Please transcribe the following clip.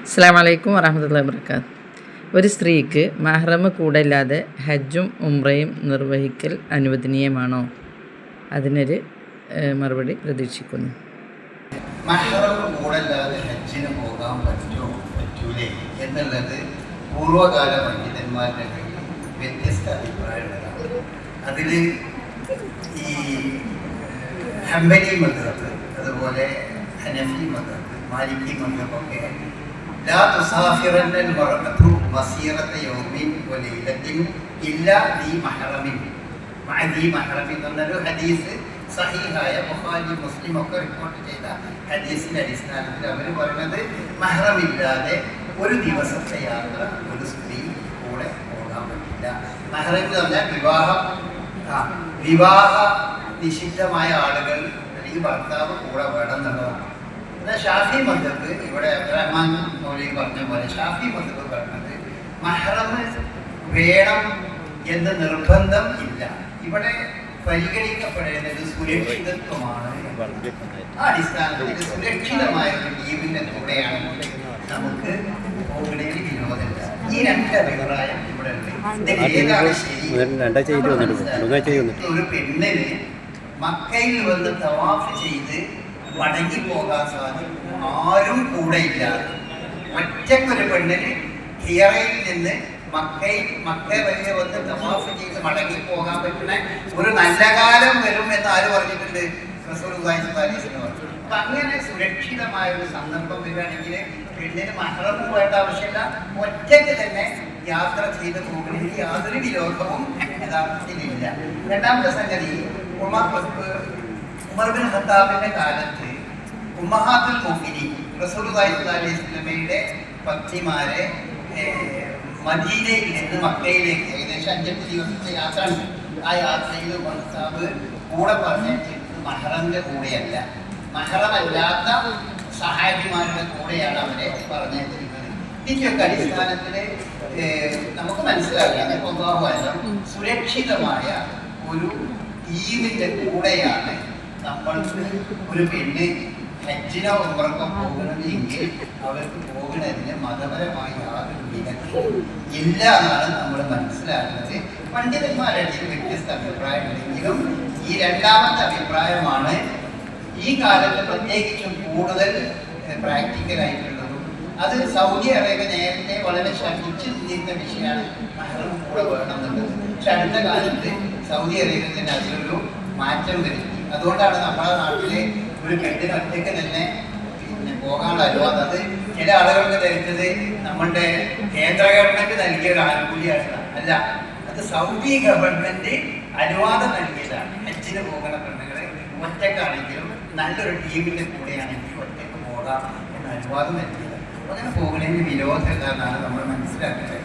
അസ്സലാമു അലൈക്കും വറഹ്മത്തുള്ളാഹി വബറകാതുഹു. ഒരു സ്ത്രീക്ക് മഹ്റം കൂടില്ലാതെ ഹജ്ജും ഉംറയും നിർവഹിക്കൽ അനുവദനീയമാണോ? അതിനൊരു മറുപടി പ്രതീക്ഷിക്കുന്നു. മഹ്റം കൂടില്ലാതെ ഹജ്ജിന് പോകാൻ പറ്റൂലേ എന്നുള്ളത് പൂർവ്വകാല പണ്ഡിതന്മാരുടെ കയ്യിൽ വ്യത്യസ്ത അഭിപ്രായങ്ങളാണ്. അതിൽ ഈ ഹംബലി മദ്ഹബ്, അതുപോലെ ഹനഫി മദ്ഹബ്, മാലിക്കി മദ്ഹബൊക്കെ ലാ തുസാഫിറന്നൽ മർഅതു മസീറത യൗമിൻ വലൈലത്തിൻ ഇല്ലാ ദി മഹ്റമിൻ. ദി മഹ്റമിൻ എന്നൊരു ഹദീസ് സഹീഹായ ബുഖാരി മുസ്ലിം ഒക്കെ റിപ്പോർട്ട് ചെയ്ത ഹദീസിന്റെ അടിസ്ഥാനത്തിൽ അവർ പറയുന്നത് മഹ്റമില്ലാതെ ഒരു ദിവസത്തെ യാത്ര ഒരു സ്ത്രീ കൂടെ പോകാൻ പറ്റില്ല. മഹ്റം എന്ന് പറഞ്ഞാൽ വിവാഹ നിഷിദ്ധമായ ആളുകൾ അല്ലെങ്കിൽ ഭർത്താവ് കൂടെ വേണം എന്നുള്ളതാണ്. എന്നാൽ ഷാഫി മദ്ഹബ്, ഇവിടെ അബ്ദുറഹ്മാൻ മൗലവി പറഞ്ഞ പോലെ ഷാഫി മദ്ഹബ് പറഞ്ഞത് മഹ്റം വേണം എന്ന് നിർബന്ധം ഇല്ല. ഇവിടെ പരിഗണിക്കപ്പെടേണ്ടത് സുരക്ഷിതത്വമാണ്. ആ അടിസ്ഥാനത്തിൽ സുരക്ഷിതമായ ഒരു ലീവിന്റെ കൂടെയാണെങ്കിൽ നമുക്ക് പോകണേൽ വിരോധമില്ല. ഈ രണ്ട് അഭിപ്രായം ഇവിടെ ഉണ്ട്. ഏതാണ് ശരി? ഒരു പെണ്ണിന് മക്കയിൽ വന്ന് തവാഫ് ചെയ്ത് മടങ്ങി പോകാൻ സാധിക്കും, ആരും കൂടെ ഇല്ലാതെ. ഒറ്റക്കൊരു പെണ്ണിന് ഹിയറയിൽ നിന്ന് മക്ക വരെ വന്ന് തവാഫ് ചെയ്ത് മടങ്ങി പോകാൻ പറ്റുന്ന ഒരു നല്ല കാലം വരും എന്ന് ആര് പറഞ്ഞിട്ടുണ്ട്? റസൂലുള്ളാഹി സ്വല്ലല്ലാഹു അലൈഹി വസല്ലം പറഞ്ഞു. അപ്പൊ അങ്ങനെ സുരക്ഷിതമായ ഒരു സന്ദർഭം വരികയാണെങ്കിൽ പെണ്ണിന് മഹ്റം വേണ്ട ആവശ്യമില്ല, ഒറ്റയ്ക്ക് തന്നെ യാത്ര ചെയ്ത് പോകുന്നതിൽ യാതൊരു വിരോധവും യഥാർത്ഥത്തിലില്ല. രണ്ടാമത്തെ സംഗതി, ഉമർ ബിൻ ഖത്താബിന്റെ കാലത്ത് ഉമ്മഹാത്തുൽ മുഅ്മിനീൻ റസൂലുള്ളാഹി സ്വല്ലല്ലാഹു അലൈഹി വസല്ലമയുടെ പത്നിമാരെ മദീനയിൽ നിന്ന് മക്കയിലേക്ക് ഏകദേശം 5 ദിവസത്തെ യാത്ര ഉണ്ട്. ആ യാത്രയിൽ ഭർത്താവ് കൂടെ പറഞ്ഞിട്ട് മഹ്റമിന്റെ കൂടെയല്ല, മഹ്റമല്ലാത്ത സഹാബിമാരുടെ കൂടെയാണ് അവരെ പറഞ്ഞിരിക്കുന്നത്. ഇതിൻ്റെയൊക്കെ അടിസ്ഥാനത്തിൽ നമുക്ക് മനസ്സിലാക്കാം സുരക്ഷിതമായ ഒരു ടീമിന്റെ കൂടെയാണ് നമ്മൾക്ക് ഒരു പെണ്ണ് ഹജ്ജിനോ ഉംറക്കോ പോകുന്നത് എങ്കിൽ അവർക്ക് പോകുന്നതിന് മതപരമായ യാതൊരു വിലക്കും ഇല്ല എന്നാണ് നമ്മൾ മനസ്സിലാക്കുന്നത്. പണ്ഡിതന്മാരുടെ വ്യത്യസ്ത അഭിപ്രായമുണ്ടെങ്കിലും ഈ രണ്ടാമത്തെ അഭിപ്രായമാണ് ഈ കാലത്ത് പ്രത്യേകിച്ചും കൂടുതൽ പ്രാക്ടിക്കലായിട്ടുള്ളതും. അത് സൗദി അറേബ്യ നേരത്തെ വളരെ ശ്രദ്ധിച്ചു ചിന്തിക്കുന്ന വിഷയമാണ് മഹ്റം കൂടെ വേണമെന്നുള്ളത്. പക്ഷെ അടുത്ത കാലത്ത് സൗദി അറേബ്യ തന്നെ അതിലൊരു മാറ്റം വരുത്തി. അതുകൊണ്ടാണ് നമ്മുടെ നാട്ടിലെ ഒരു പെണ്ണിന് ഒറ്റയ്ക്ക് തന്നെ പോകാനുള്ള അനുവാദം. അത് ചില ആളുകൾക്ക് ധരിച്ചത് നമ്മളുടെ കേന്ദ്ര ഗവൺമെന്റ് നൽകിയ ഒരു ആനുകൂല്യമാണ്. അല്ല, അത് സൗദി ഗവൺമെന്റ് അനുവാദം നൽകിയതാണ്. ഹജ്ജിന് പോകുന്ന പെണ്ണുങ്ങളെ ഒറ്റക്കാണെങ്കിലും നല്ലൊരു ടീമിന്റെ കൂടെയാണെങ്കിൽ ഒറ്റയ്ക്ക് പോകാം എന്ന അനുവാദം നൽകിയത്. അങ്ങനെ പോകുന്നതിന് വിരോധമില്ല എന്നാണ് നമ്മൾ മനസ്സിലാക്കുന്നത്.